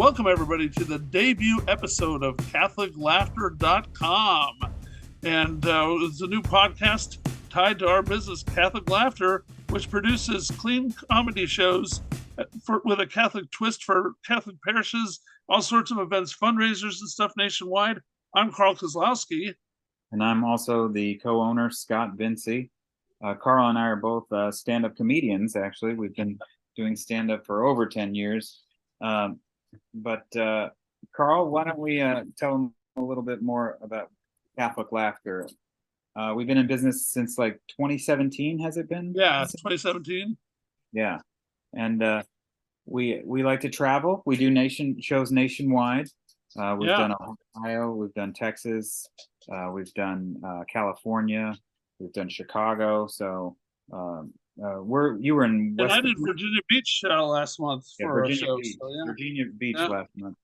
Welcome, everybody, to the debut episode of CatholicLaughter.com. And it's a new podcast tied to our business, Catholic Laughter, which produces clean comedy shows with a Catholic twist for Catholic parishes, all sorts of events, fundraisers, and stuff nationwide. I'm Carl Kozlowski. And I'm also the co-owner, Scott Vinci. Carl and I are both stand-up comedians, actually. We've been doing stand-up for over 10 years. But Carl, why don't we tell them a little bit more about Catholic Laughter? We've been in business since like 2017, has it been? Yeah, 2017. Yeah. And we like to travel. We do shows nationwide. We've done Ohio, we've done Texas, we've done California, we've done Chicago. So you were in West. And I did Virginia Beach last month for a show. Virginia Beach last month.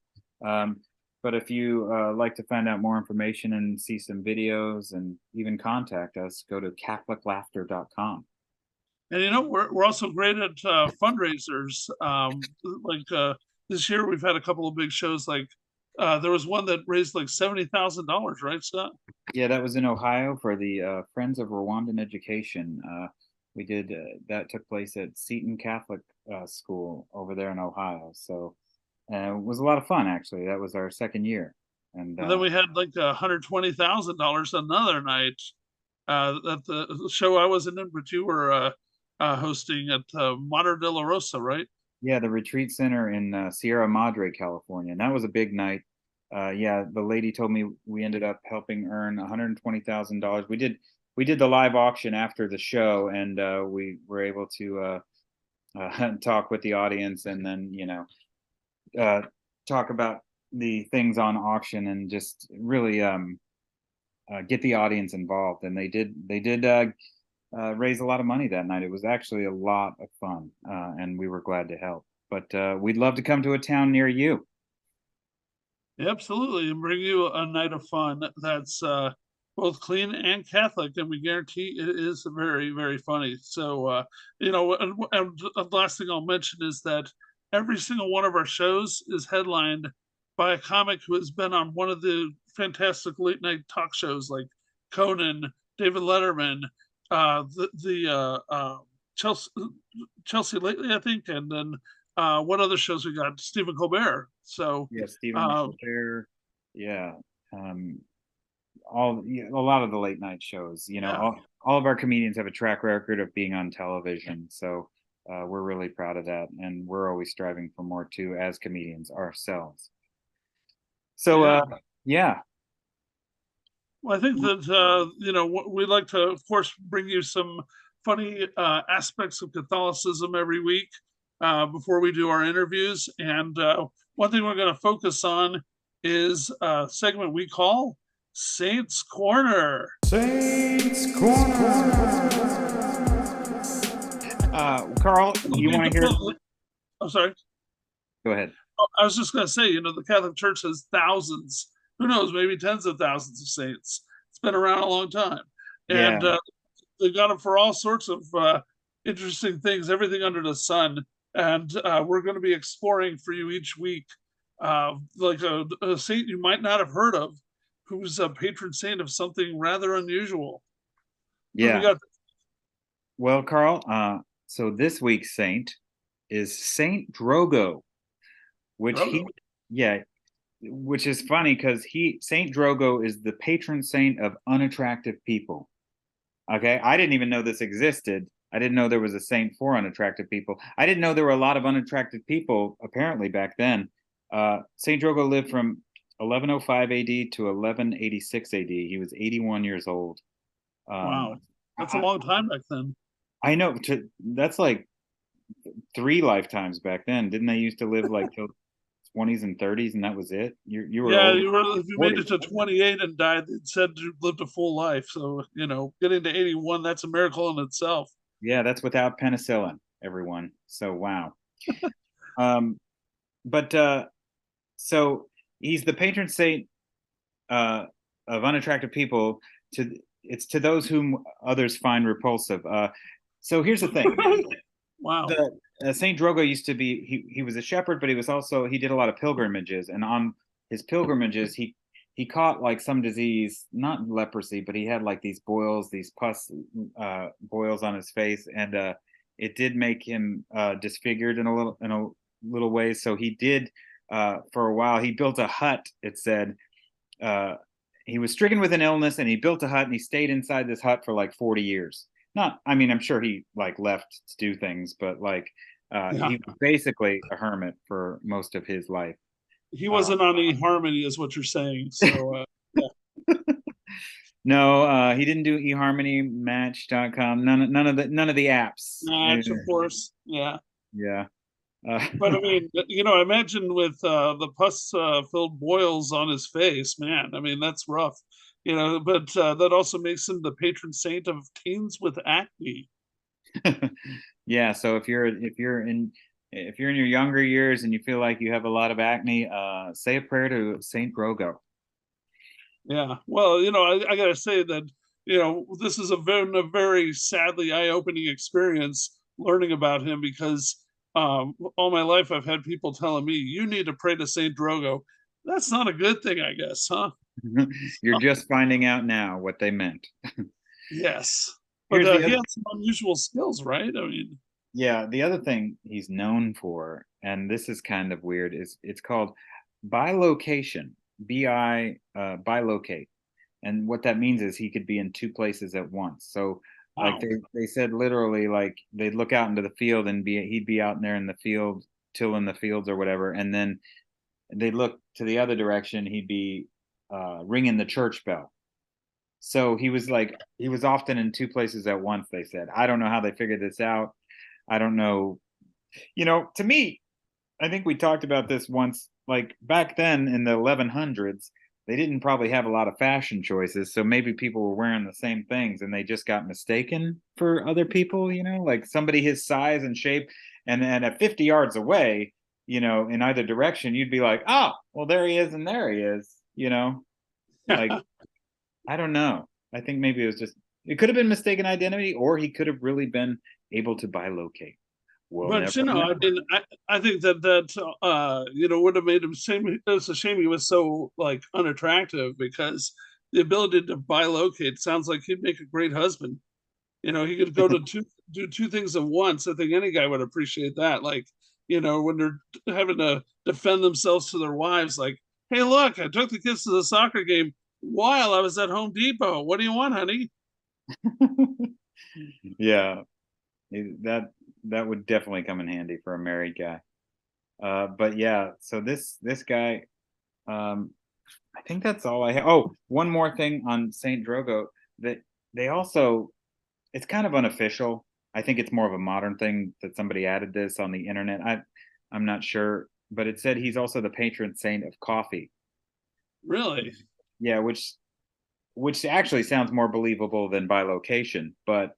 But if you like to find out more information and see some videos and even contact us, go to CatholicLaughter.com. And you know, we're also great at fundraisers. This year, we've had a couple of big shows. Like there was one that raised like $70,000, right, Scott? Yeah, that was in Ohio for the Friends of Rwandan Education. We did that took place at Seton Catholic School over there in Ohio. So it was a lot of fun, actually. That was our second year. And then we had like $120,000 another night at the show I wasn't in, but you were hosting at Mater de la Rosa, right? Yeah, the retreat center in Sierra Madre, California. And that was a big night. The lady told me we ended up helping earn $120,000. We did the live auction after the show, and we were able to talk with the audience, and then talk about the things on auction, and just really get the audience involved. And they did raise a lot of money that night. It was actually a lot of fun, and we were glad to help. But we'd love to come to a town near you. Absolutely, and bring you a night of fun that's both clean and Catholic, and we guarantee it is very, very funny. So, and the last thing I'll mention is that every single one of our shows is headlined by a comic who has been on one of the fantastic late night talk shows like Conan, David Letterman, Chelsea lately, I think, and then what other shows we got? Stephen Colbert. So Stephen Colbert. A lot of the late night shows. All of our comedians have a track record of being on television. So we're really proud of that, and we're always striving for more too as comedians ourselves. So Well, I think that we'd like to, of course, bring you some funny aspects of Catholicism every week before we do our interviews. And one thing we're going to focus on is a segment we call Saints Corner. Saints Corner. Carl, you want to hear? I'm sorry. Go ahead. I was just going to say, the Catholic Church has thousands, who knows, maybe tens of thousands of saints. It's been around a long time. And they've got them for all sorts of interesting things, everything under the sun. And we're going to be exploring for you each week, like a saint you might not have heard of, who's a patron saint of something rather unusual. Yeah. Well, Carl, so this week's saint is Saint Drogo, which is funny because Saint Drogo is the patron saint of unattractive people. Okay, I didn't even know this existed. I didn't know there was a saint for unattractive people. I didn't know there were a lot of unattractive people apparently back then. Saint Drogo lived from 1105 AD to 1186 AD. He was 81 years old. Wow, that's a long time back then. I know. That's like 3 lifetimes back then. Didn't they used to live like till 20s and 30s, and that was it? You were if you made it to 28 and died, it said you lived a full life. So getting to 81, that's a miracle in itself. Yeah, that's without penicillin, everyone. So wow. So he's the patron saint of unattractive people. It's to those whom others find repulsive. So here's the thing. Wow. Saint Drogo used to be he was a shepherd, but he did a lot of pilgrimages, and on his pilgrimages he caught like some disease, not leprosy, but he had like these boils, these pus boils on his face, and it did make him disfigured in a little way. So he did for a while. He built a hut. It said he was stricken with an illness, and he built a hut, and he stayed inside this hut for like 40 years. Not, I mean, I'm sure he like left to do things, but like Yeah. he was basically a hermit for most of his life. He wasn't on eHarmony, is what you're saying. So No, he didn't do eHarmony, Match.com, none of the apps. Match, of course. Yeah. Yeah. But I mean, I imagine with the pus filled boils on his face, man, I mean, that's rough. But that also makes him the patron saint of teens with acne. Yeah, so if you're in your younger years and you feel like you have a lot of acne, say a prayer to Saint Drogo. Yeah. Well, I gotta say that, this is a very sadly eye-opening experience learning about him because all my life I've had people telling me, you need to pray to Saint Drogo. That's not a good thing, I guess, huh? You're just finding out now what they meant. Yes. But he had some unusual skills, right? I mean, yeah, the other thing he's known for, and this is kind of weird, is it's called bilocation. Bilocate. And what that means is he could be in two places at once. So like wow. they said literally like they'd look out into the field and he'd be out there in the field, tilling the fields or whatever, and then they'd look to the other direction, he'd be ringing the church bell. So he was often in two places at once, they said. I don't know how they figured this out. I don't know. To me, I think we talked about this once, like back then in the 1100s, they didn't probably have a lot of fashion choices. So maybe people were wearing the same things and they just got mistaken for other people, like somebody his size and shape. And then at 50 yards away, in either direction, you'd be like, oh, well, there he is. And there he is, like, I don't know. I think maybe it could have been mistaken identity, or he could have really been able to bilocate. We'll But never know. I mean, I think that would have made him shame. It's a shame he was so like unattractive because the ability to bilocate sounds like he'd make a great husband. He could go to do two things at once. I think any guy would appreciate that. Like, when they're having to defend themselves to their wives, like, hey, look, I took the kids to the soccer game while I was at Home Depot. What do you want, honey? Yeah, that would definitely come in handy for a married guy. But yeah, so this guy, I think that's all I have. Oh, one more thing on Saint Drogo, that they also, it's kind of unofficial. I think it's more of a modern thing that somebody added this on the internet. I'm not sure, but it said he's also the patron saint of coffee. Really? Yeah, which actually sounds more believable than bilocation, but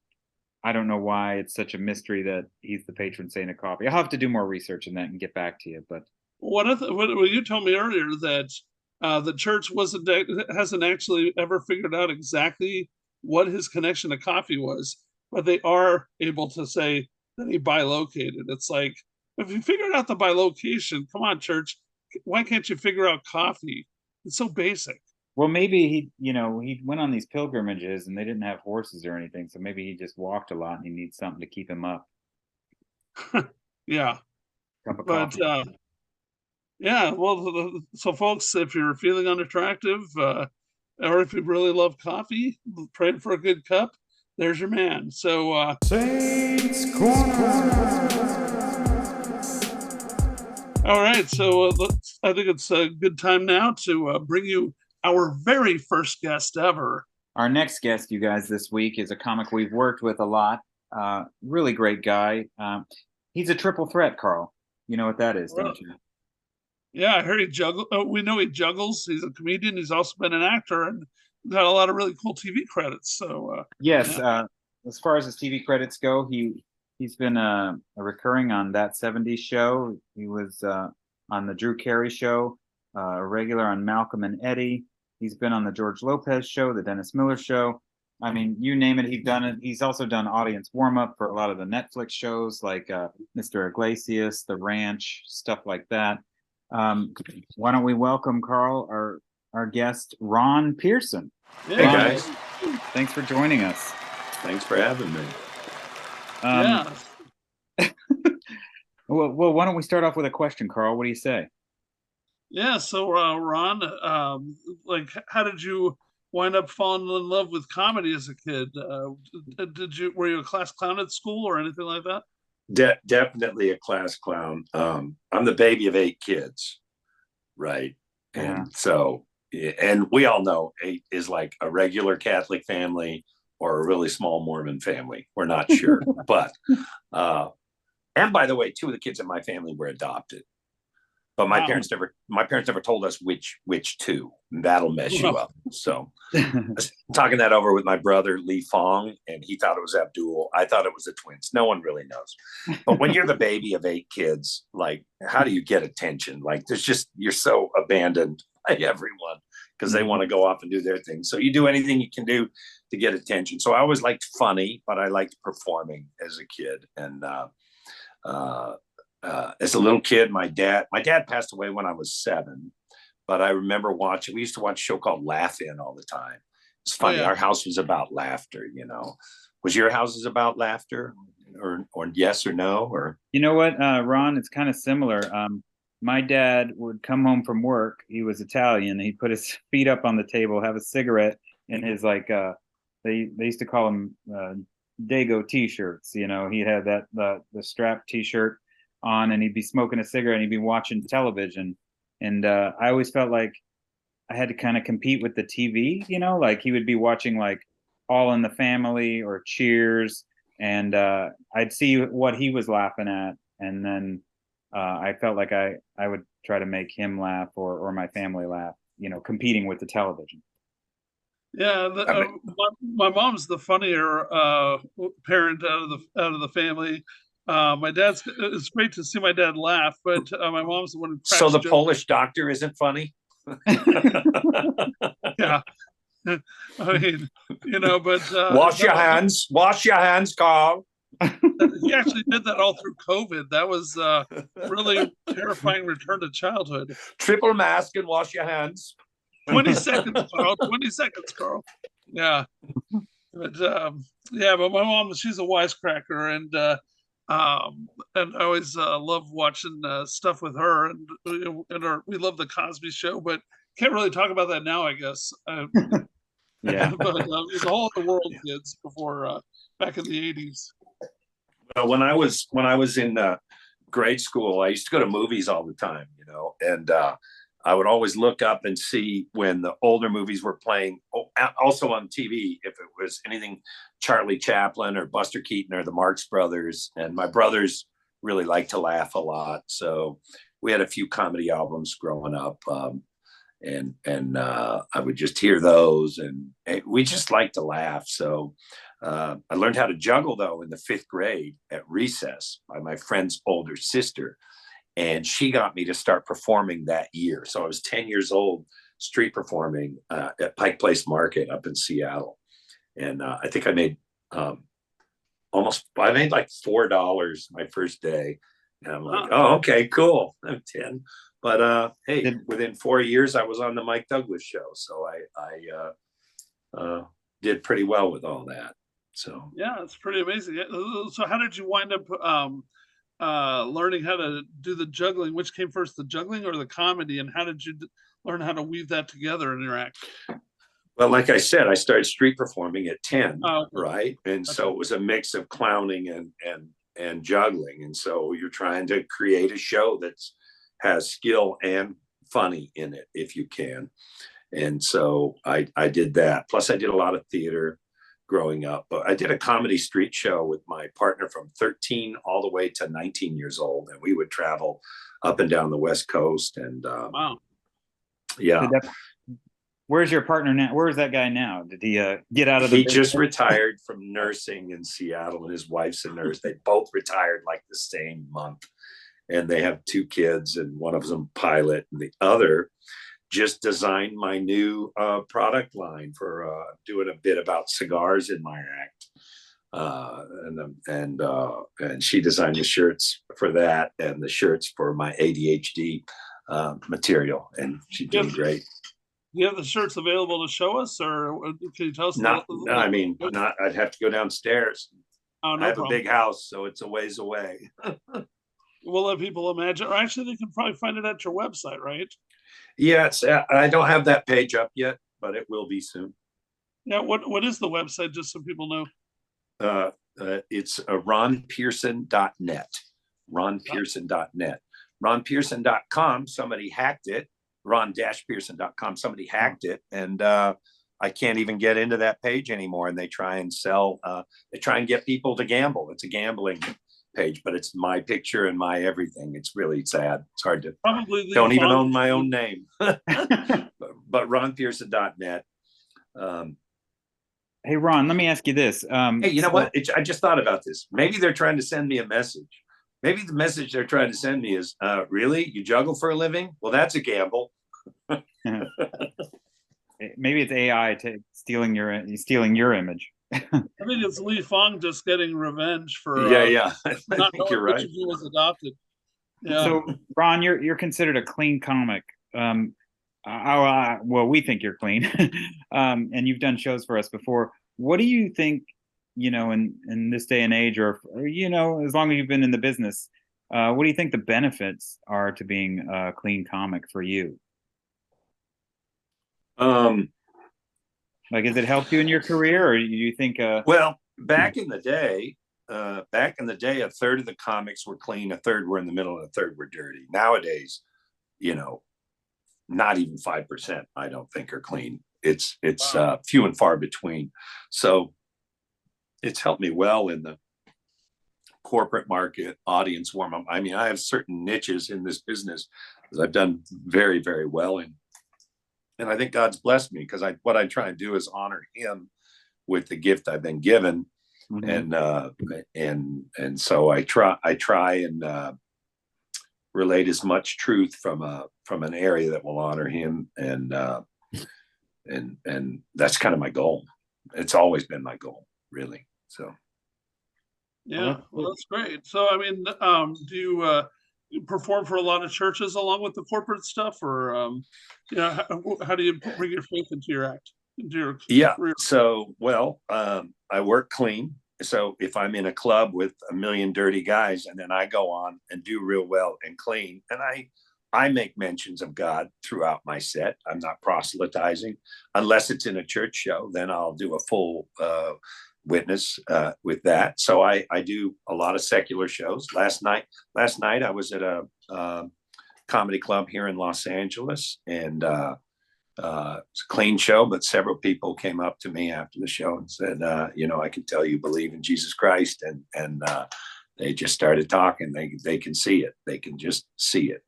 I don't know why it's such a mystery that he's the patron saint of coffee. I'll have to do more research on that and get back to you. But what you told me earlier that the church hasn't actually ever figured out exactly what his connection to coffee was, but they are able to say that he bilocated. It's like, if you figured out the bilocation, come on, church, why can't you figure out coffee? It's so basic. well, maybe he went on these pilgrimages and they didn't have horses or anything, so maybe he just walked a lot and he needs something to keep him up. Yeah, Cup of but coffee. yeah, well, so folks, if you're feeling unattractive, or if you really love coffee, praying for a good cup, there's your man. So, Saints Corner. all right, so I think it's a good time now to bring you our very first guest ever. Our next guest, you guys, this week is a comic we've worked with a lot. Really great guy. He's a triple threat, Carl. You know what that is, don't you? Yeah, I heard he juggle. We know he juggles. He's a comedian. He's also been an actor and got a lot of really cool TV credits. So Yes, yeah. as far as his TV credits go, he's been a recurring on That 70s Show. He was on the Drew Carey Show, a regular on Malcolm and Eddie. He's been on the George Lopez Show, the Dennis Miller Show. I mean, you name it, he's done it. He's also done audience warm up for a lot of the Netflix shows like Mr. Iglesias, The Ranch, stuff like that. Why don't we welcome Carl, our guest, Ron Pearson. Yeah. Hey Ron, guys, thanks for joining us. thanks for having me. Yeah. Well, why don't we start off with a question, Carl? What do you say? Yeah. So, Ron, like, how did you wind up falling in love with comedy as a kid? Were you a class clown at school or anything like that? Definitely a class clown. I'm the baby of 8 kids, right? Yeah. And so, and we all know 8 is like a regular Catholic family or a really small Mormon family. We're not sure, but and by the way, 2 of the kids in my family were adopted. But my Wow. parents never told us which 2. That'll mess you up. So I was talking that over with my brother Lee Fong, and he thought it was Abdul. I thought it was the twins. No one really knows. But when you're the baby of 8 kids, like, how do you get attention? Like, you're so abandoned by everyone because they want to go off and do their thing. So you do anything you can do to get attention. So I always liked funny, but I liked performing as a kid. And as a little kid, my dad passed away when I was 7, but I remember we used to watch a show called Laugh In all the time. It's funny. Oh, yeah. Our house was about laughter, Was your house about laughter or yes or no? Or You know what, Ron, it's kind of similar. My dad would come home from work. He was Italian. He'd put his feet up on the table, have a cigarette in his they used to call them Dago t-shirts. He'd have the strap t-shirt on, and he'd be smoking a cigarette and he'd be watching television. And I always felt like I had to kind of compete with the TV, like he would be watching like All in the Family or Cheers, and I'd see what he was laughing at, and then I felt like I would try to make him laugh or my family laugh, competing with the television. Yeah, my mom's the funnier parent out of the family. My dad's it's great to see my dad laugh, but my mom's the one who cracks so the jokes. Polish doctor isn't funny? Yeah. I mean, but Wash your hands, Carl. he actually did that all through COVID. That was really terrifying return to childhood. Triple mask and wash your hands. 20 seconds, Carl. 20 seconds, Carl. Yeah. But but my mom, she's a wisecracker, and I always love watching stuff with her, and we love the Cosby Show, but can't really talk about that now, I guess. Yeah. But it was a whole other world, kids, before back in the 80s. When I was in grade school, I used to go to movies all the time, and I would always look up and see when the older movies were playing, also on TV, if it was anything Charlie Chaplin or Buster Keaton or the Marx Brothers. And my brothers really liked to laugh a lot, so we had a few comedy albums growing up, and I would just hear those, and we just liked to laugh. So I learned how to juggle, though, in the 5th grade at recess by my friend's older sister. And she got me to start performing that year. So I was 10 years old, street performing at Pike Place Market up in Seattle. And I think I made like $4 my first day. And I'm like, oh, okay, cool. I'm 10. But hey, within 4 years, I was on the Mike Douglas show. So I did pretty well with all that. So yeah, it's pretty amazing. So how did you wind up learning how to do the juggling? Which came first, the juggling or the comedy? And how did you learn how to weave that together in your act? Well, like I said, I started street performing at 10, Oh, okay. right? And so it was a mix of clowning and juggling. And so you're trying to create a show that has skill and funny in it, if you can. And so I did that. Plus, I did a lot of theater growing up. But I did a comedy street show with my partner from 13 all the way to 19 years old. And we would travel up and down the West Coast. And wow. Yeah. Where's your partner now? Where's that guy now? Did he get out of the He business? just retired from nursing in Seattle, and his wife's a nurse. They both retired like the same month. And they have 2 kids, and one of them pilot, and the other just designed my new product line for doing a bit about cigars in my act. And she designed the shirts for that and the shirts for my ADHD material, and she's doing great. Do you have the shirts available to show us, or can you tell us? Not, I mean, not. I'd have to go downstairs. Oh, no I have problem. a big house, so it's a ways away. We'll let people imagine, or actually, they can probably find it at your website, right? Yeah, it's. I don't have that page up yet, but it will be soon. Yeah. What is the website, just so people know? It's ronpearson.net. ronpearson.net. ronpearson.com, somebody hacked it. ron-pearson.com, somebody hacked it, and I can't even get into that page anymore. And they try and sell, they try and get people to gamble. It's a gambling page, but it's my picture and my everything. It's really sad. It's hard to, Probably don't even own my own name. But ronpearson.net. Hey, Ron, let me ask you this. Hey, you know what? I just thought about this. Maybe they're trying to send me a message. Maybe the message they're trying to send me is, really? You juggle for a living? Well, that's a gamble. Maybe it's AI stealing your image. I think it's Li Fong just getting revenge for yeah. I not think knowing you're right. which of you was adopted. Yeah. So, Ron, you're considered a clean comic. Well, we think you're clean, and you've done shows for us before. What do you think? In this day and age, or as long as you've been in the business, what do you think the benefits are to being a clean comic for you? Like, has it helped you in your career, or do you think? Well, back in the day, a third of the comics were clean, a third were in the middle, and a third were dirty. Nowadays, not even 5%, I don't think, are clean. It's few and far between. So it's helped me well in the corporate market, audience warm up. I mean, I have certain niches in this business that I've done very, very well in. And I think God's blessed me, because what I try and do is honor him with the gift I've been given. Mm-hmm. And so I try and relate as much truth from an area that will honor him, and that's kind of my goal. It's always been my goal, really. So yeah, well, that's great. So I mean, do you perform for a lot of churches along with the corporate stuff, or how do you bring your faith into your act, into your career? So I work clean. So if I'm in a club with a million dirty guys, and then I go on and do real well and clean, and I make mentions of God throughout my set. I'm not proselytizing unless it's in a church show. Then I'll do a full witness with that. So I do a lot of secular shows. Last night I was at a comedy club here in Los Angeles, and it's a clean show, but several people came up to me after the show and said, I can tell you believe in Jesus Christ, and they just started talking. They can see it. They can just see it.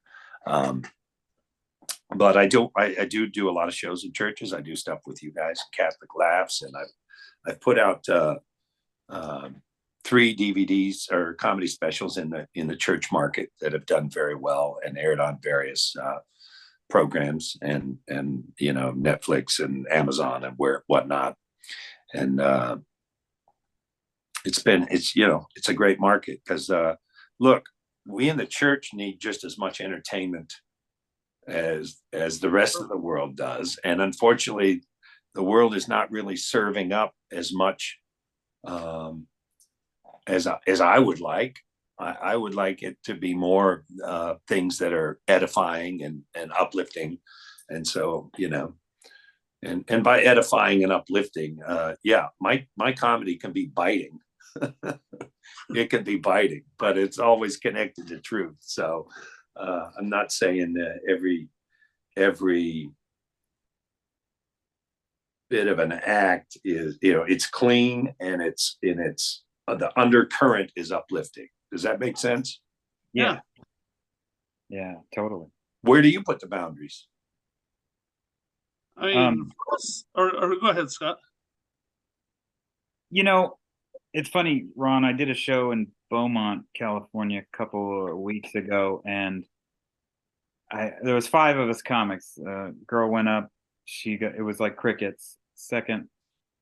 But I do a lot of shows in churches. I do stuff with you guys, Catholic Laughs, and I've put out 3 DVDs or comedy specials in the church market that have done very well and aired on various programs and Netflix and Amazon and whatnot. And it's a great market, because look, we in the church need just as much entertainment as the rest of the world does. And unfortunately, the world is not really serving up as much as I would like. I would like it to be more things that are edifying and uplifting. And so, and by edifying and uplifting, my comedy can be biting. It can be biting, but it's always connected to truth. So I'm not saying that every bit of an act is, it's clean, and it's the undercurrent is uplifting. Does that make sense? Yeah, totally. Where do you put the boundaries? I mean, or go ahead, Scott. It's funny, Ron. I did a show in Beaumont, California, a couple of weeks ago, and there was 5 of us comics. Girl went up. It was like crickets. Second.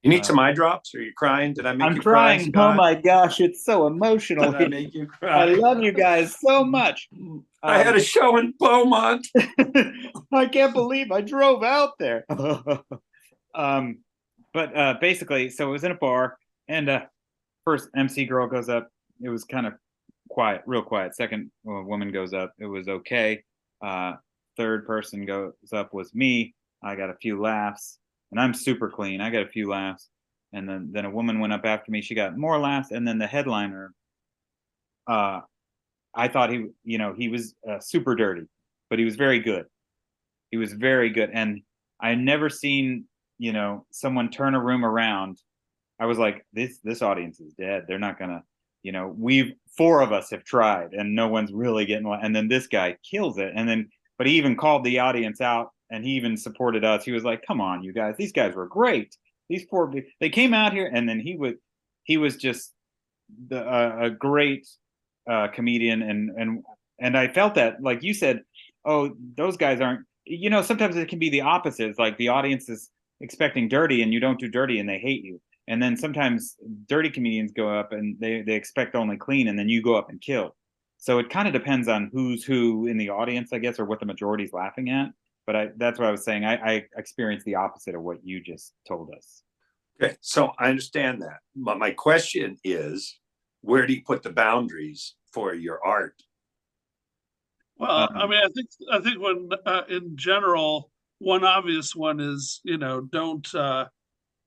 You need some eye drops? Are you crying? Did I make I'm you cry, crying. Scott? Oh my gosh, it's so emotional. Did I make you I cry? love you guys so much. I had a show in Beaumont. I can't believe I drove out there. But basically, so it was in a bar, and first MC girl goes up. It was kind of quiet, real quiet. Second woman goes up. It was okay. Third person goes up was me. I got a few laughs, and I'm super clean. I got a few laughs, and then a woman went up after me. She got more laughs, and then the headliner. I thought he was super dirty, but he was very good. He was very good, and I never seen someone turn a room around. I was like, this audience is dead. They're not gonna, 4 of us have tried, and no one's really getting. And then this guy kills it, but he even called the audience out, and he even supported us. He was like, "Come on, you guys, these guys were great. These 4, they came out here," and then he was just a great comedian, and I felt that, like you said, oh, those guys aren't. Sometimes it can be the opposite. It's like the audience is expecting dirty, and you don't do dirty, and they hate you. And then sometimes dirty comedians go up and they expect only clean, and then you go up and kill. So it kind of depends on who's who in the audience, I guess, or what the majority's laughing at. But that's what I was saying. I experienced the opposite of what you just told us. Okay, so I understand that. But my question is, where do you put the boundaries for your art? Well, I mean, I think when in general, one obvious one is, don't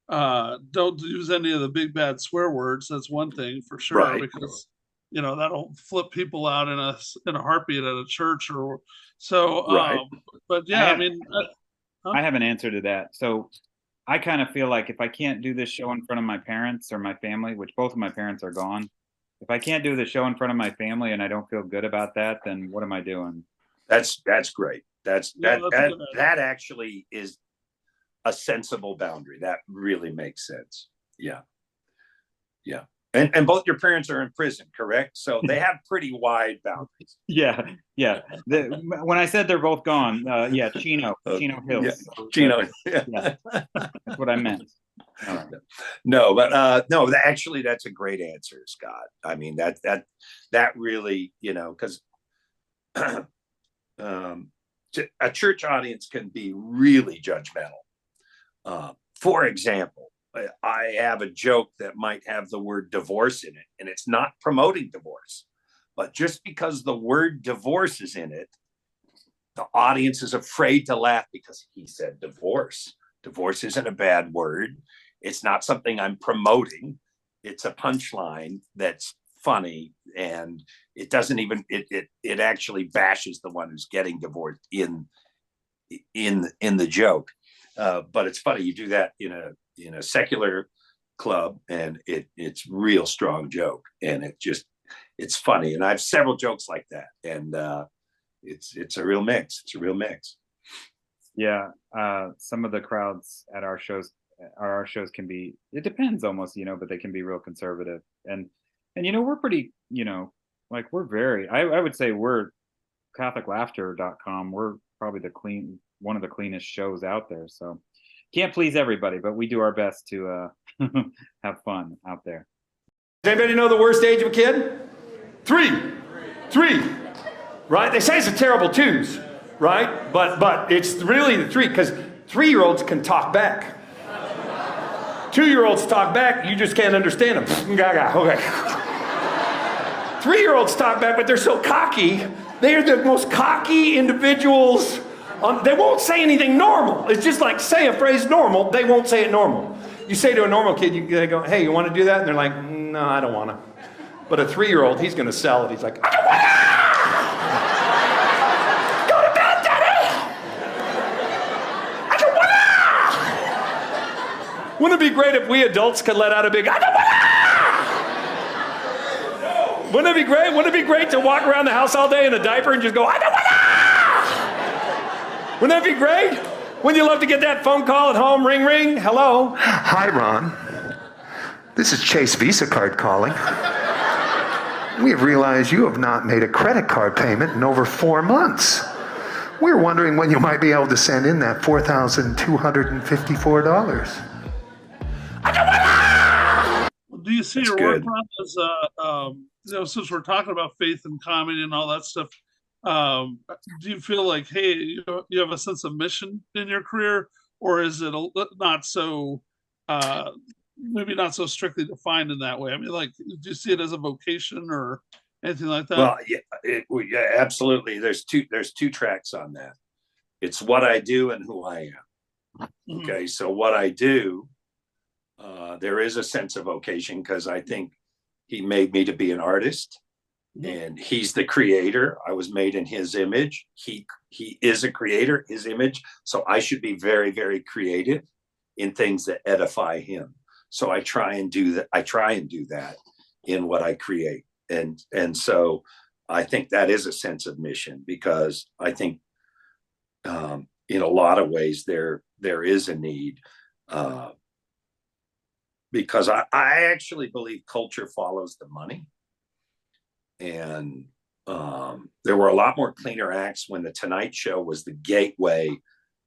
use any of the big bad swear words. That's one thing for sure, Right. because that'll flip people out in a heartbeat at a church or so. Right. But yeah, I have an answer to that. So I kind of feel like if I can't do this show in front of my parents or my family, which both of my parents are gone, if I can't do the show in front of my family and I don't feel good about that, then what am I doing? That's great. That actually is a sensible boundary. That really makes sense. Yeah. And both your parents are in prison, correct? So they have pretty wide boundaries. Yeah. When I said they're both gone, Chino Hills. Yeah. Chino. Yeah. That's what I meant. Right. No, but no, actually, that's a great answer, Scott. I mean, that really, because a church audience can be really judgmental. For example, I have a joke that might have the word divorce in it, and it's not promoting divorce. But just because the word divorce is in it, the audience is afraid to laugh because he said divorce. Divorce isn't a bad word. It's not something I'm promoting. It's a punchline that's funny, and it doesn't even it actually bashes the one who's getting divorced in the joke. But it's funny, you do that in a secular club, and it's real strong joke, and it's funny. And I have several jokes like that, and it's a real mix. It's a real mix. Yeah, some of the crowds at our shows can be, it depends almost, but they can be real conservative, and we're pretty, like we're very, I would say we're CatholicLaughter.com. We're probably one of the cleanest shows out there. So can't please everybody, but we do our best to have fun out there. Does anybody know the worst age of a kid? 3. Right? They say it's a terrible 2s, right? But it's really the 3, because 3-year-olds can talk back. 2-year-olds talk back, you just can't understand them. Okay. 3-year-olds talk back, but they're so cocky. They're the most cocky individuals. They won't say anything normal. It's just like, say a phrase normal, they won't say it normal. You say to a normal kid, they go, hey, you want to do that? And they're like, no, I don't want to. But a 3-year-old, he's going to sell it. He's like, I don't want to! Go to bed, Daddy! I don't want to! Wouldn't it be great if we adults could let out a big, I don't want to! Wouldn't it be great? Wouldn't it be great to walk around the house all day in a diaper and just go, I don't want to! Wouldn't that be great? Wouldn't you love to get that phone call at home? Ring, ring. Hello? Hi, Ron. This is Chase Visa card calling. We have realized you have not made a credit card payment in over 4 months. We're wondering when you might be able to send in that $4,254. Do you see That's your work good. Ron, as since we're talking about faith and comedy and all that stuff, do you feel like, hey, you have a sense of mission in your career, or is it not so maybe not so strictly defined in that way? I mean, like, do you see it as a vocation or anything like that? Well, yeah, absolutely. There's two tracks on that. It's what I do and who I am. Okay, so what I do, there is a sense of vocation because I think he made me to be an artist, and he's the creator. I was made in his image. He is a creator, his image. So I should be very, very creative in things that edify him. So I try and do that. I try and do that in what I create, and so I think that is a sense of mission because I think in a lot of ways there is a need. Because I actually believe culture follows the money. And there were a lot more cleaner acts when The Tonight Show was the gateway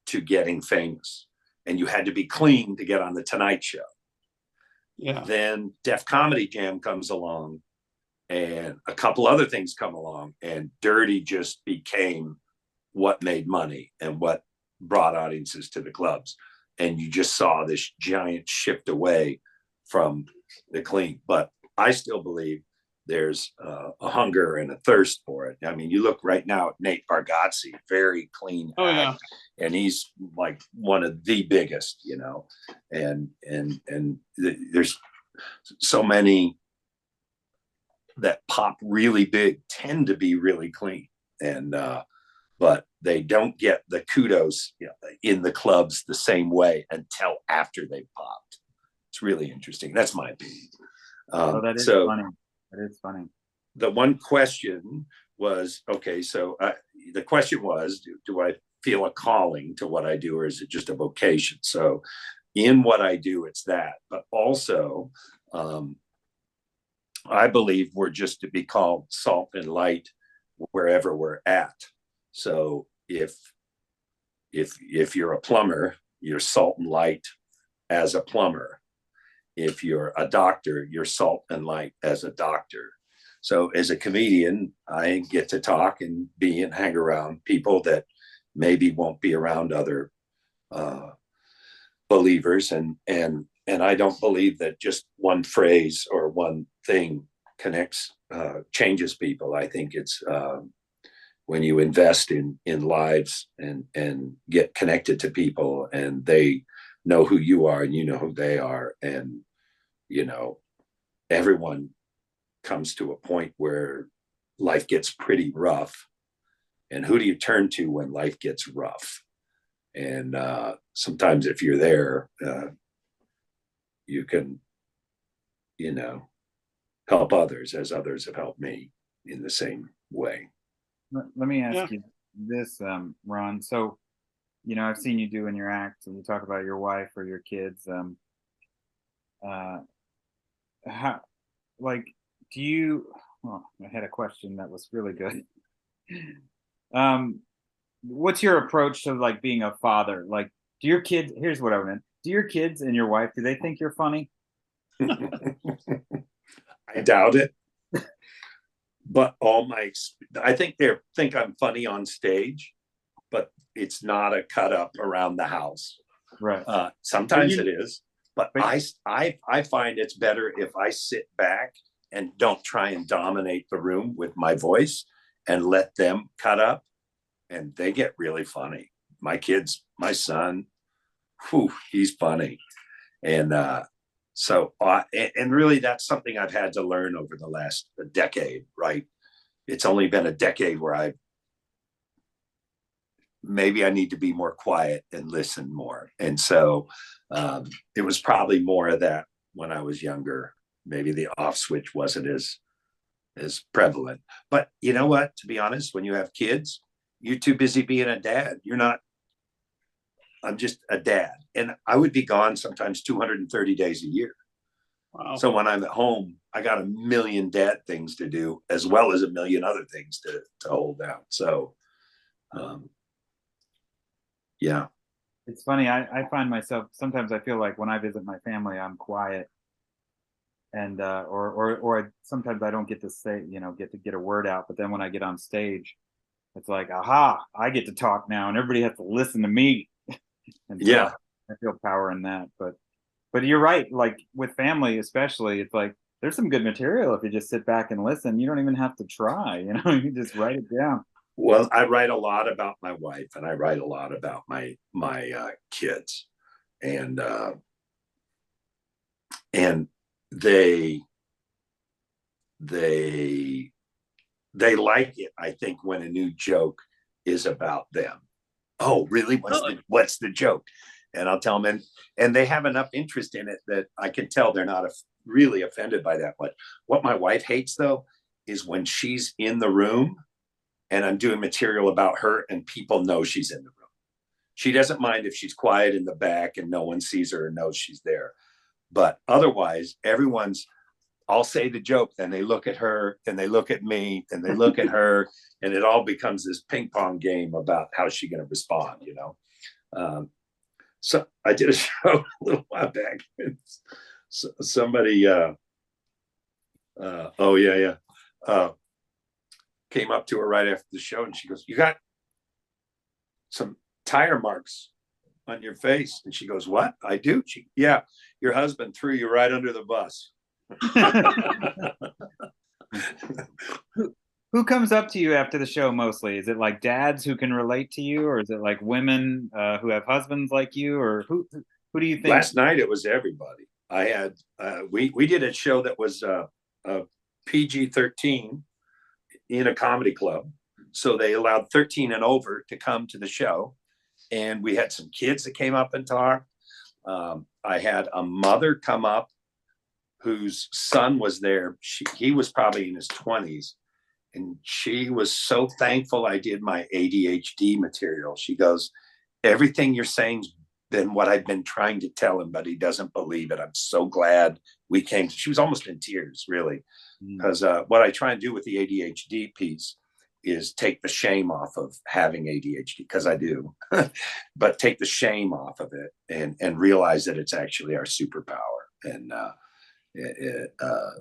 to getting famous. And you had to be clean to get on The Tonight Show. Yeah. Then Def Comedy Jam comes along and a couple other things come along, and dirty just became what made money and what brought audiences to the clubs. And you just saw this giant shift away from the clean. But I still believe there's a hunger and a thirst for it. I mean, you look right now at Nate Bargatze, very clean act, and he's like one of the biggest, and there's so many that pop really big tend to be really clean, and but they don't get the kudos in the clubs the same way until after they've popped. It's really interesting. That's my opinion. That is funny. That is funny. The one question was, okay, so the question was, do I feel a calling to what I do, or is it just a vocation? So in what I do, it's that. But also, I believe we're just to be called salt and light wherever we're at. So if you're a plumber, you're salt and light as a plumber. If you're a doctor, you're salt and light as a doctor. So as a comedian, I get to talk and hang around people that maybe won't be around other believers. And I don't believe that just one phrase or one thing changes people. I think it's when you invest in lives and get connected to people, and they know who you are and you know who they are, and everyone comes to a point where life gets pretty rough, and who do you turn to when life gets rough? And sometimes if you're there, you can help others as others have helped me in the same way. Let me ask you this, Ron. So I've seen you do in your act, and you talk about your wife or your kids. How, like, do you? Well, I had a question that was really good. What's your approach to like being a father? Like, do your kids? Here's what I meant. Do your kids and your wife? Do they think you're funny? I doubt it. But I think they think I'm funny on stage, but it's not a cut up around the house. Right. Sometimes it is, but I find it's better if I sit back and don't try and dominate the room with my voice and let them cut up, and they get really funny. My kids, my son, he's funny. And and really that's something I've had to learn over the last decade, right? It's only been a decade where maybe I need to be more quiet and listen more. And so it was probably more of that when I was younger. Maybe the off switch wasn't as prevalent. But you know what? To be honest, when you have kids, you're too busy being a dad. I'm just a dad. And I would be gone sometimes 230 days a year. Wow. So when I'm at home, I got a million dad things to do, as well as a million other things to hold down. So Yeah. It's funny. I find myself sometimes I feel like when I visit my family, I'm quiet, and sometimes I don't get to say, get a word out. But then when I get on stage, it's like, aha, I get to talk now, and everybody has to listen to me. And so Yeah. I feel power in that. But you're right. Like with family, especially, it's like there's some good material if you just sit back and listen. You don't even have to try. You just write it down. Well, I write a lot about my wife, and I write a lot about my kids, and and they they they like it. I think when a new joke is about them. Oh, really? What's the joke? And I'll tell them, and they have enough interest in it that I can tell they're not really offended by that. But what my wife hates though is when she's in the room and I'm doing material about her and people know she's in the room. She doesn't mind if she's quiet in the back and no one sees her or knows she's there. But otherwise, I'll say the joke, then they look at her, then they look at me, then they look at her, and it all becomes this ping pong game about how she's going to respond, So I did a show a little while back. Somebody, came up to her right after the show, and she goes, "You got some tire marks on your face?" And she goes, "What? I do." Yeah, your husband threw you right under the bus. Who comes up to you after the show mostly? Is it like dads who can relate to you, or is it like women who have husbands like you, or who do you think? Last night it was everybody. I had we did a show that was PG-13 in a comedy club, so they allowed 13 and over to come to the show, and we had some kids that came up and talked. I had a mother come up whose son was there. He was probably in his 20s, and she was so thankful I did my ADHD material. She goes, "Everything you're saying's been what I've been trying to tell him, but he doesn't believe it. I'm so glad we came." She was almost in tears, really, because what I try and do with the ADHD piece is take the shame off of having ADHD, because I do, but take the shame off of it and realize that it's actually our superpower. And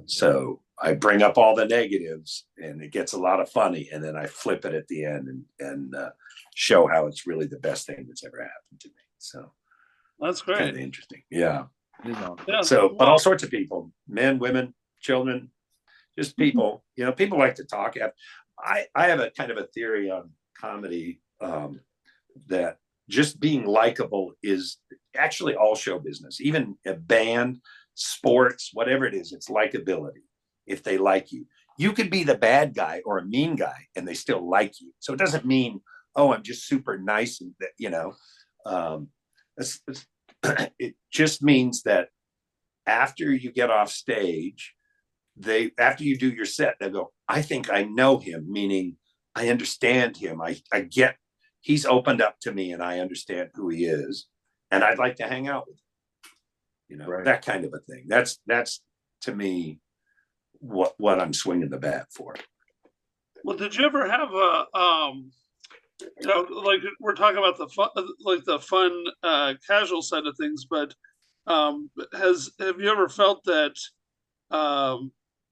so I bring up all the negatives, and it gets a lot of funny, and then I flip it at the end and show how it's really the best thing that's ever happened to me. So that's great. Kind of interesting. Yeah. Yeah. So, but all sorts of people, men, women, children, just people. People like to talk. I have a kind of a theory on comedy that just being likable is actually all show business, even a band, sports, whatever it is, it's likability. If they like you, you could be the bad guy or a mean guy and they still like you. So it doesn't mean, oh, I'm just super nice. And it just means that after you get off stage, after you do your set, they go, "I think I know him," meaning I understand him. I get, he's opened up to me and I understand who he is. And I'd like to hang out with him. Right. That kind of a thing. That's to me what I'm swinging the bat for. Well, did you ever have like we're talking about the fun, casual side of things, but have you ever felt that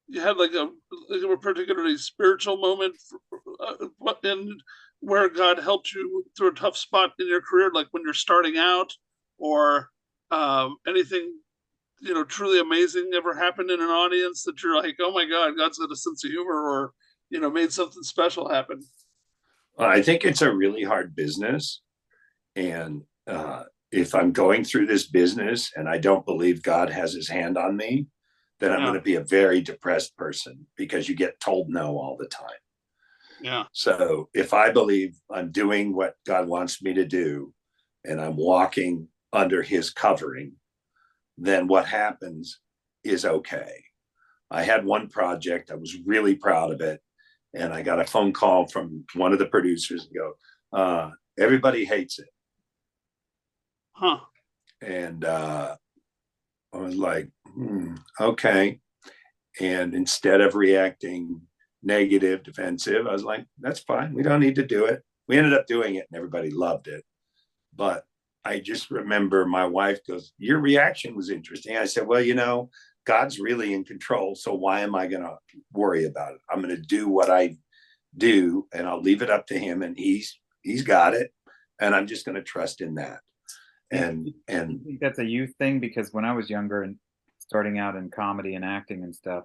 you had like a particularly spiritual moment where God helped you through a tough spot in your career, like when you're starting out, or anything truly amazing ever happened in an audience that you're like, oh my God, God's got a sense of humor, or made something special happen? I think it's a really hard business, and if I'm going through this business and I don't believe God has his hand on me, then I'm going to be a very depressed person, because you get told no all the time. Yeah. So if I believe I'm doing what God wants me to do and I'm walking under his covering, then what happens is okay. I had one project, I was really proud of it, and I got a phone call from one of the producers and go, "Everybody hates it." Huh. And I was like, okay. And instead of reacting negative, defensive, I was like, that's fine. We don't need to do it. We ended up doing it and everybody loved it. But I just remember my wife goes, "Your reaction was interesting." I said, "Well, God's really in control. So why am I going to worry about it? I'm going to do what I do, and I'll leave it up to him, and he's got it, and I'm just going to trust in that." And I think that's a youth thing, because when I was younger and starting out in comedy and acting and stuff,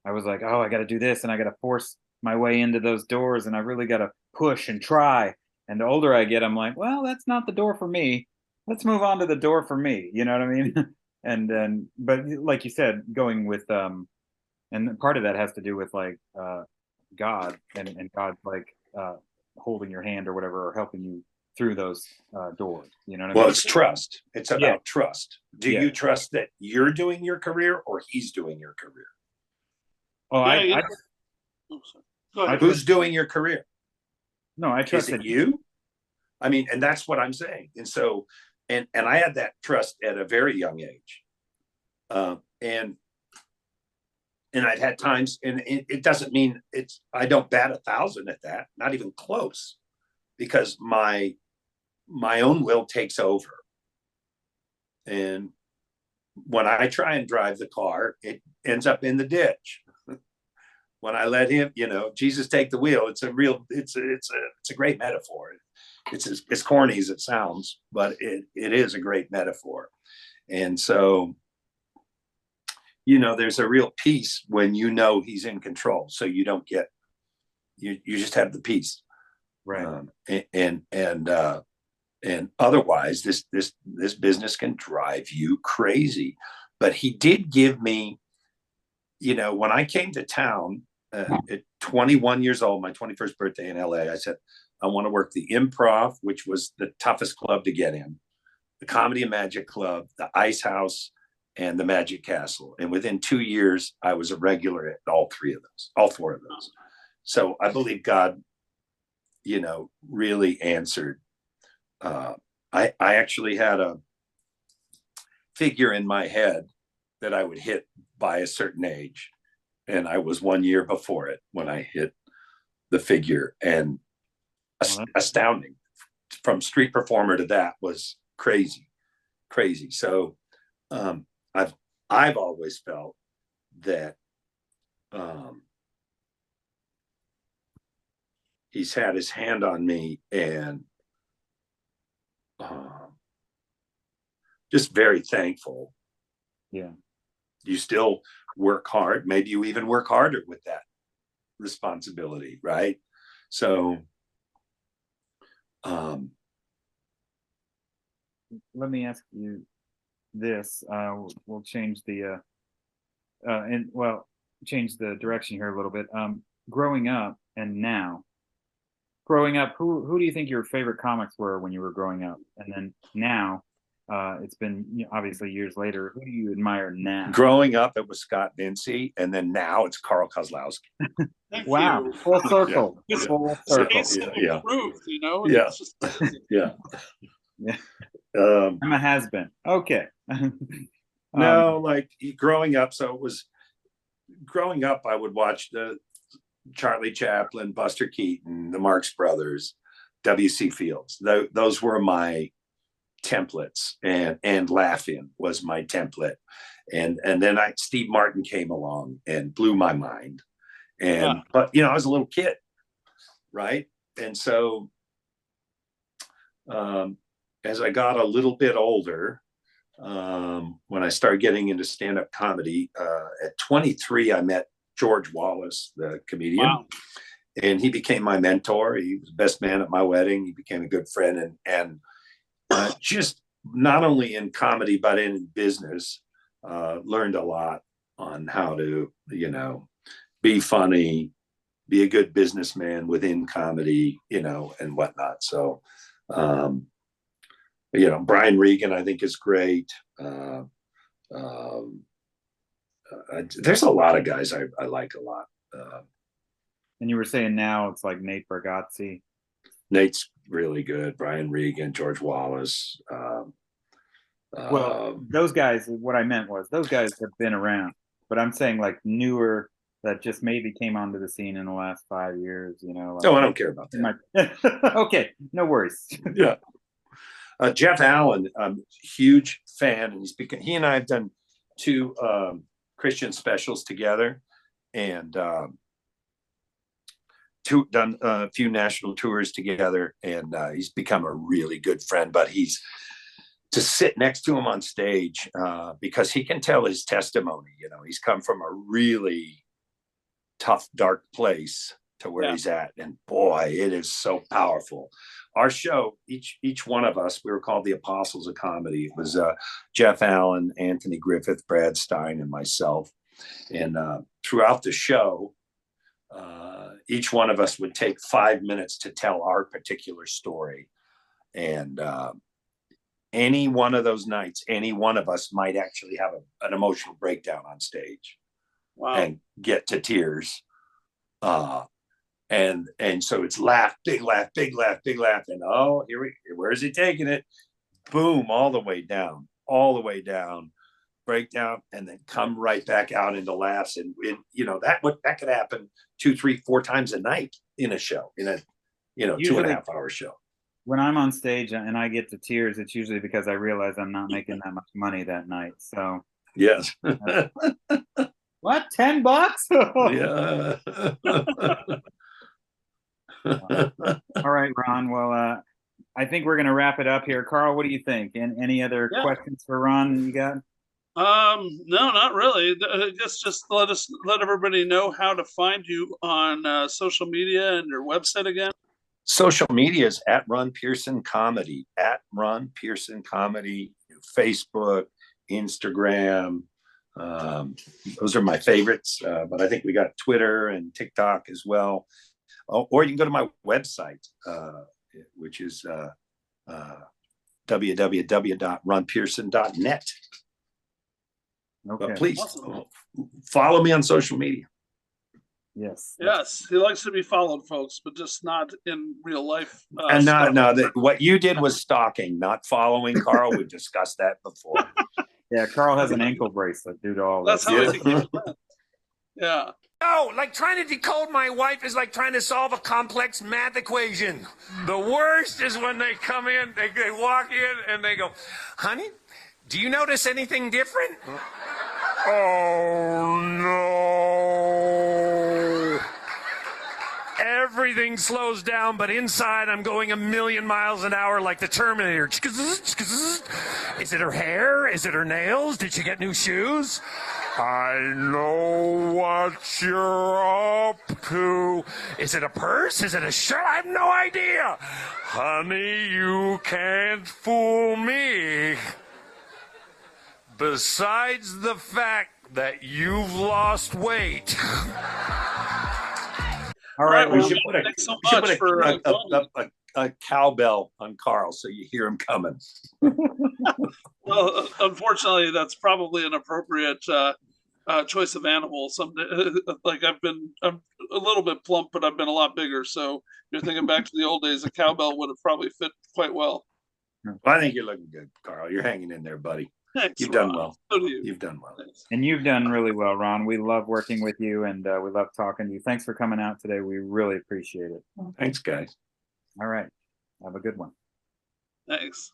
I was like, oh, I got to do this and I got to force my way into those doors and I really got to push and try. And the older I get, I'm like, well, that's not the door for me. Let's move on to the door for me. You know what I mean? And then, but like you said, going with, and part of that has to do with like God and God like holding your hand or whatever, or helping you through those doors. You know what I mean? well, it's trust. It's about trust. Do Yeah. you trust that you're doing your career or he's doing your career? Oh, Yeah, Go ahead. Who's doing your career? No, I Is trust it that you? I mean, and that's what I'm saying. And so, and I had that trust at a very young age. And I've had times, and it doesn't mean I don't bat 1,000 at that, not even close, because my own will takes over. And when I try and drive the car, it ends up in the ditch. When I let him, Jesus take the wheel, it's a great metaphor. It's as corny as it sounds, but it is a great metaphor. And so, there's a real peace when he's in control. So you don't get, you just have the peace. right. And otherwise this business can drive you crazy. But he did give me, when I came to town at 21 years old, my 21st birthday in LA, I said, I want to work the Improv, which was the toughest club to get in, the Comedy and Magic Club, the Ice House, and the Magic Castle. And within 2 years, I was a regular at all four of those. So I believe God, really answered. I actually had a figure in my head that I would hit by a certain age. And I was 1 year before it when I hit the figure, and astounding. From street performer to that was crazy. So I've always felt that he's had his hand on me, and just very thankful. Yeah. You still work hard. Maybe you even work harder with that responsibility, right? So let me ask you this. We'll change the change the direction here a little bit. Growing up and now, who do you think your favorite comics were when you were growing up? And then now, it's been obviously years later. Who do you admire now? Growing up, it was Scott Vinci, and then now it's Carl Kozlowski. Wow, You. full circle. It's Full circle. Yeah. Improved, Yeah. It's just, Yeah. Yeah. I'm a has-been. Okay. No, like growing up. So it was growing up, I would watch the Charlie Chaplin, Buster Keaton, the Marx Brothers, W.C. Fields. Those were my templates, and Laugh-In was my template. And then Steve Martin came along and blew my mind. But I was a little kid, right? And so as I got a little bit older, when I started getting into stand-up comedy, at 23, I met George Wallace, the comedian. wow. And he became my mentor. He was the best man at my wedding. He became a good friend, and just not only in comedy, but in business, learned a lot on how to, be funny, be a good businessman within comedy, and whatnot. So, Brian Regan, I think, is great. There's a lot of guys I like a lot. And you were saying now it's like Nate Bargatze. Nate's really good. Brian Regan, George Wallace. Well, those guys, what I meant was those guys have been around, but I'm saying like newer that just maybe came onto the scene in the last 5 years, I don't care about that. Okay, no worries. Yeah. Jeff Allen, I'm a huge fan, and he and I have done 2 Christian specials together, and done a few national tours together, and he's become a really good friend. But to sit next to him on stage, because he can tell his testimony. He's come from a really tough, dark place to where he's at, and boy, it is so powerful. Our show, each one of us, we were called the Apostles of Comedy. It was Jeff Allen, Anthony Griffith, Brad Stein, and myself. And throughout the show, each one of us would take 5 minutes to tell our particular story. And any one of those nights, any one of us might actually have an emotional breakdown on stage. Wow. And get to tears. And so it's laugh, big laugh, big laugh, big laugh. And where is he taking it? Boom, all the way down, breakdown, and then come right back out into laughs. And that could happen 2, 3, 4 times a night in a show, in a usually, 2.5 hour show. When I'm on stage and I get to tears, it's usually because I realize I'm not making that much money that night. So yes. What, $10? Yeah. All right, Ron. Well, I think we're going to wrap it up here. Carl, what do you think? And any other questions for Ron you got? No, not really. I guess just let everybody know how to find you on social media and your website again. Social media is at Ron Pearson Comedy, Facebook, Instagram. Those are my favorites, but I think we got Twitter and TikTok as well. Or you can go to my website, which is www.ronpearson.net. Okay. But please follow me on social media. Yes. Yes, he likes to be followed, folks, but just not in real life. And what you did was stalking, not following. Carl, we've discussed that before. Yeah, Carl has an ankle bracelet due to all That's this. how I became a friend. Yeah. No, like trying to decode my wife is like trying to solve a complex math equation. The worst is when they come in, they walk in and they go, honey, do you notice anything different? Oh, no. Everything slows down, but inside I'm going 1,000,000 miles an hour like the Terminator. Is it her hair? Is it her nails? Did she get new shoes? I know what you're up to. Is it a purse? Is it a shirt? I have no idea. Honey, you can't fool me. Besides the fact that you've lost weight. All right, We well, should put thanks so much for a cowbell on Carl so you hear him coming. well, unfortunately, that's probably an appropriate choice of animal. Like I'm a little bit plump, but I've been a lot bigger. So you're thinking back to the old days, a cowbell would have probably fit quite well. Well, I think you're looking good, Carl. You're hanging in there, buddy. Thanks, You've done Ron. well. So do you. You've done well. Thanks. And you've done really well, Ron. We love working with you, and we love talking to you. Thanks for coming out today. We really appreciate it. Thanks, guys. All right. Have a good one. Thanks.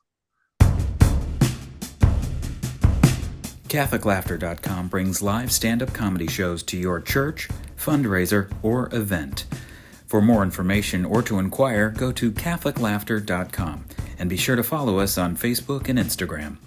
CatholicLaughter.com brings live stand-up comedy shows to your church, fundraiser, or event. For more information or to inquire, go to CatholicLaughter.com and be sure to follow us on Facebook and Instagram.